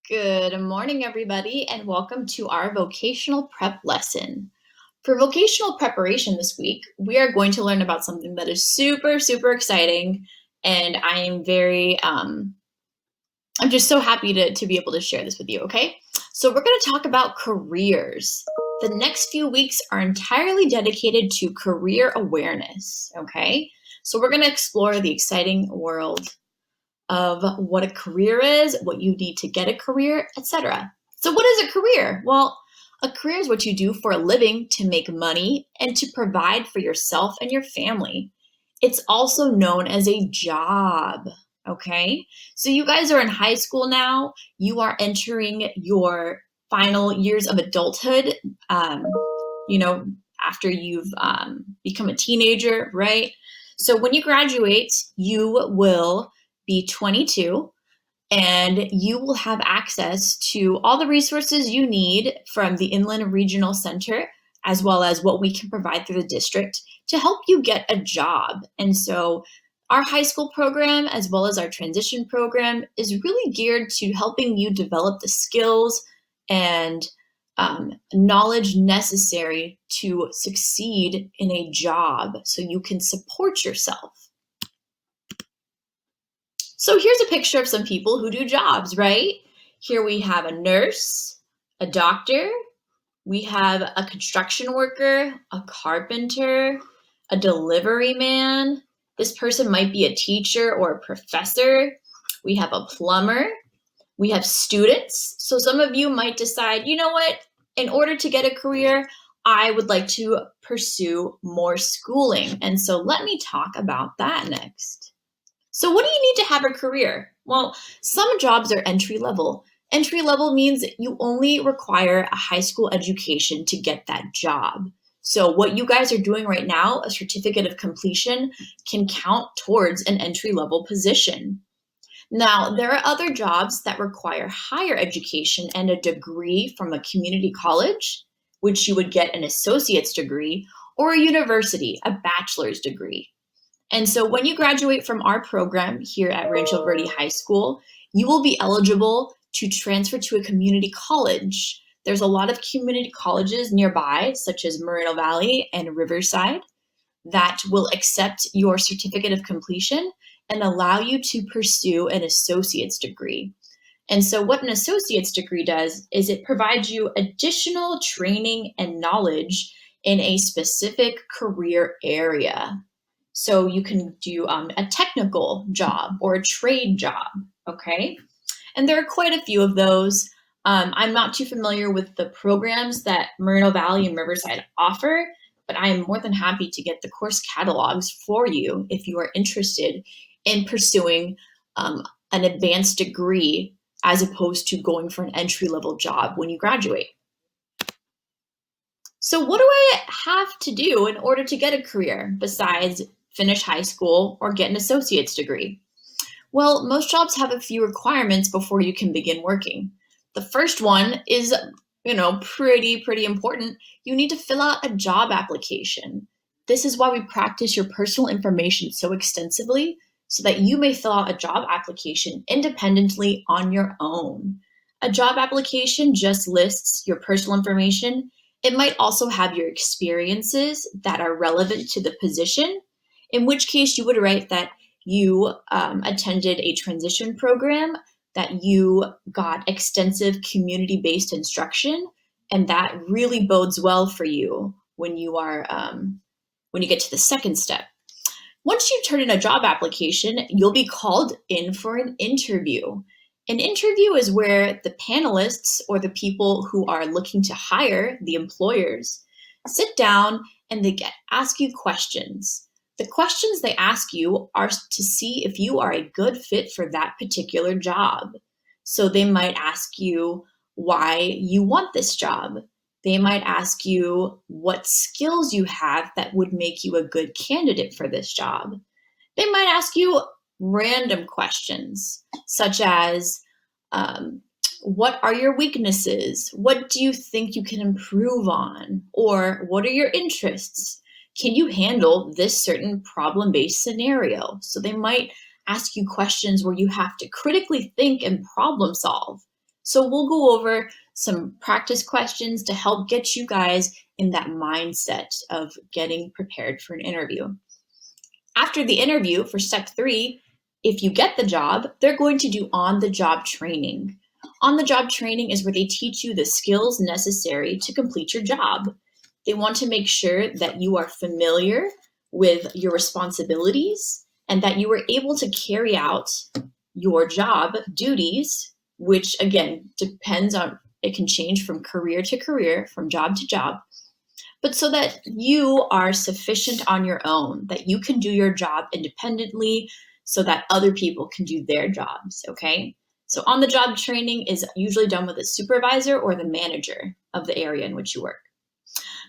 Good morning, everybody, and welcome to our vocational prep lesson. For vocational preparation this week, we are going to learn about something that is super, super exciting, and I am I'm just so happy to be able to share this with you, okay? So we're going to talk about careers. The next few weeks are entirely dedicated to career awareness, okay? So we're going to explore the exciting world of what a career is, what you need to get a career, etc. So what is a career? Well, a career is what you do for a living to make money and to provide for yourself and your family. It's also known as a job, okay? So you guys are in high school now. You are entering your final years of adulthood, um, you know, after you've become a teenager, right? So when you graduate, you will be 22 and you will have access to all the resources you need from the Inland Regional Center, as well as what we can provide through the district to help you get a job. And so our high school program, as well as our transition program, is really geared to helping you develop the skills and knowledge necessary to succeed in a job so you can support yourself. So here's a picture of some people who do jobs, right? Here we have a nurse, a doctor, we have a construction worker, a carpenter, a delivery man. This person might be a teacher or a professor. We have a plumber. We have students. So some of you might decide, you know what? In order to get a career, I would like to pursue more schooling. And so let me talk about that next. So what do you need to have a career? Well, some jobs are entry level. Entry level means you only require a high school education to get that job. So what you guys are doing right now, a certificate of completion, can count towards an entry level position. Now, there are other jobs that require higher education and a degree from a community college, which you would get an associate's degree, or a university, a bachelor's degree. And so when you graduate from our program here at Rancho Verde High School, you will be eligible to transfer to a community college. There's a lot of community colleges nearby, such as Moreno Valley and Riverside, that will accept your certificate of completion and allow you to pursue an associate's degree. And so what an associate's degree does is it provides you additional training and knowledge in a specific career area. So you can do a technical job or a trade job, okay? And there are quite a few of those. I'm not too familiar with the programs that Moreno Valley and Riverside offer, but I am more than happy to get the course catalogs for you if you are interested in pursuing an advanced degree as opposed to going for an entry-level job when you graduate. So what do I have to do in order to get a career besides finish high school or get an associate's degree? Well, most jobs have a few requirements before you can begin working. The first one is, pretty important. You need to fill out a job application. This is why we practice your personal information so extensively so that you may fill out a job application independently on your own. A job application just lists your personal information. It might also have your experiences that are relevant to the position, in which case you would write that you attended a transition program, that you got extensive community-based instruction, and that really bodes well for you when you get to the second step. Once you turn in a job application, you'll be called in for an interview. An interview is where the panelists or the people who are looking to hire the employers sit down and they ask you questions. The questions they ask you are to see if you are a good fit for that particular job. So they might ask you why you want this job. They might ask you what skills you have that would make you a good candidate for this job. They might ask you random questions, such as, what are your weaknesses? What do you think you can improve on? Or what are your interests? Can you handle this certain problem-based scenario? So they might ask you questions where you have to critically think and problem solve. So we'll go over some practice questions to help get you guys in that mindset of getting prepared for an interview. After the interview for step 3, if you get the job, they're going to do on-the-job training. On-the-job training is where they teach you the skills necessary to complete your job. They want to make sure that you are familiar with your responsibilities and that you are able to carry out your job duties, which again depends on, it can change from career to career, from job to job, but so that you are sufficient on your own, that you can do your job independently so that other people can do their jobs, okay? So on-the-job training is usually done with a supervisor or the manager of the area in which you work.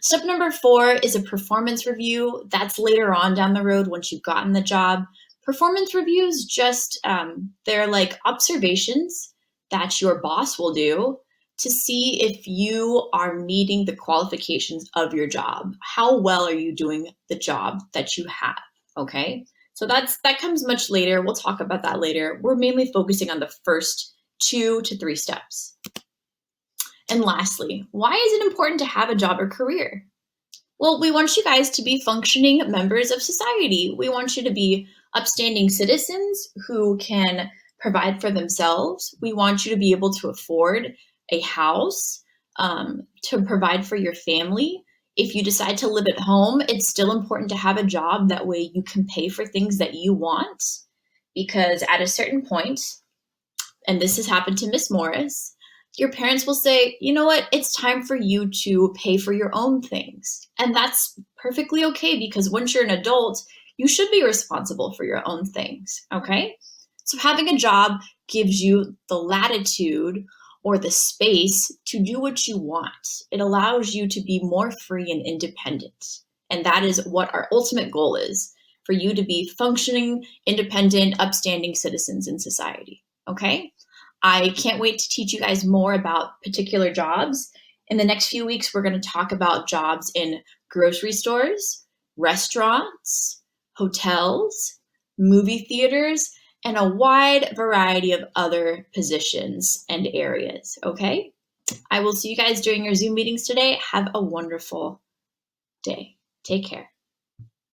Step number 4 is a performance review. That's later on down the road once you've gotten the job. Performance reviews just, they're like observations that your boss will do to see if you are meeting the qualifications of your job. How well are you doing the job that you have, okay? So that comes much later. We'll talk about that later. We're mainly focusing on the first 2 to 3 steps. And lastly, why is it important to have a job or career? Well, we want you guys to be functioning members of society. We want you to be upstanding citizens who can provide for themselves. We want you to be able to afford a house, to provide for your family. If you decide to live at home, it's still important to have a job. That way you can pay for things that you want, because at a certain point, and this has happened to Miss Morris, your parents will say, you know what, it's time for you to pay for your own things. And that's perfectly okay, because once you're an adult, you should be responsible for your own things, okay? So having a job gives you the latitude or the space to do what you want. It allows you to be more free and independent. And that is what our ultimate goal is, for you to be functioning, independent, upstanding citizens in society, okay? I can't wait to teach you guys more about particular jobs. In the next few weeks, we're going to talk about jobs in grocery stores, restaurants, hotels, movie theaters, and a wide variety of other positions and areas, okay? I will see you guys during your Zoom meetings today. Have a wonderful day. Take care.